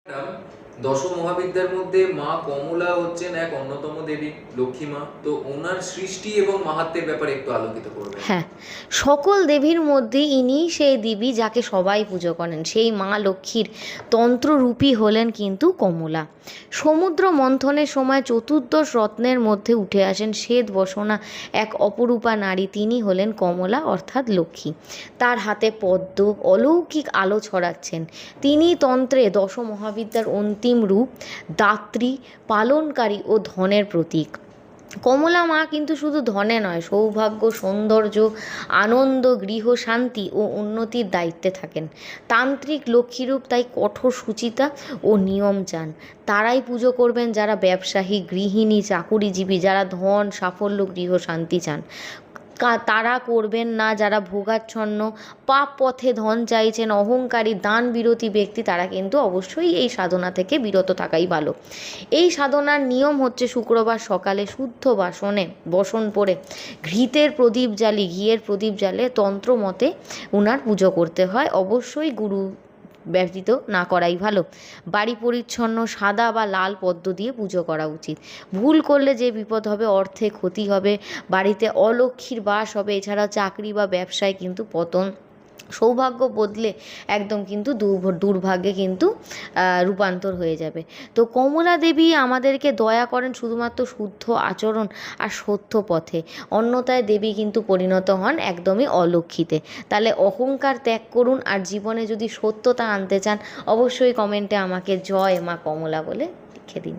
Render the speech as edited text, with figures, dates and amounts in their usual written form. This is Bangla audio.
ম্যাডাম, দশ মহাবিদ্যার মধ্যে মা কমলা হচ্ছেন এক অন্যতম দেবী, লক্ষ্মী মা। তো ওনার সৃষ্টি এবং মাহাত্ম্যের ব্যাপারে একটু আলোকিত করবেন। হ্যাঁ, সকল দেবীর মধ্যে ইনিই সেই দেবী যাকে সবাই পুজো করেন। সেই মা লক্ষ্মীর তন্ত্ররূপী হলেন কিন্তু কমলা। সমুদ্র মন্থনের সময় চতুর্দশ রত্নের মধ্যে উঠে আসেন শ্বেতবসনা এক অপরূপা নারী, তিনি হলেন কমলা অর্থাৎ লক্ষ্মী। তার হাতে পদ্ম অলৌকিক আলো ছড়াচ্ছেন। তিনি তন্ত্রে দশ মহাবিদ্যার অন্তিম রূপ, দাত্রী, পালনকারী ও ধনের প্রতীক। কমলা মা কিন্তু শুধু ধনে নয়, সৌভাগ্য, সৌন্দর্য, আনন্দ, গৃহ শান্তি ও উন্নতির দায়িত্বে থাকেন। তান্ত্রিক লক্ষ্মীরূপ তাই কঠোর সুচিতা ও নিয়ম চান। তারাই পুজো করবেন যারা ব্যবসায়ী, গৃহিণী, চাকুরিজীবী, যারা ধন, সাফল্য, গৃহ শান্তি চান। তারা করবেন না যারা ভোগাচ্ছন্ন, পাপ পথে ধন চাইছেন, অহংকারী, দান বিরোধী ব্যক্তি, তারা কিন্তু অবশ্যই এই সাধনা থেকে বিরত থাকাই ভালো। এই সাধনার নিয়ম হচ্ছে শুক্রবার সকালে শুদ্ধ বসন পরে ঘৃতের প্রদীপ ঘিয়ের প্রদীপ জ্বালে তন্ত্র মতে উনার পুজো করতে হয়। অবশ্যই গুরু ব্যতীত না করাই ভালো। বাড়ি পরিচ্ছন্ন সাদা বা লাল পদ্ম দিয়ে পুজো করা উচিত। ভুল করলে যে বিপদ হবে, অর্থে ক্ষতি হবে, বাড়িতে অলক্ষ্মীর বাস হবে, এছাড়াও চাকরি বা ব্যবসায় কিন্তু পতন, সৌভাগ্য বদলে একদম কিন্তু দুর্ভাগ্যে কিন্তু রূপান্তর হয়ে যাবে। তো কমলা দেবী আমাদেরকে দয়া করেন শুধুমাত্র শুদ্ধ আচরণ আর সত্য পথে, অন্যথায় দেবী কিন্তু পরিণত হন একদমই অলক্ষ্মীতে। তাহলে অহংকার ত্যাগ করুন, আর জীবনে যদি সত্যতা আনতে চান অবশ্যই কমেন্টে আমাকে জয় মা কমলা বলে লিখে দিন।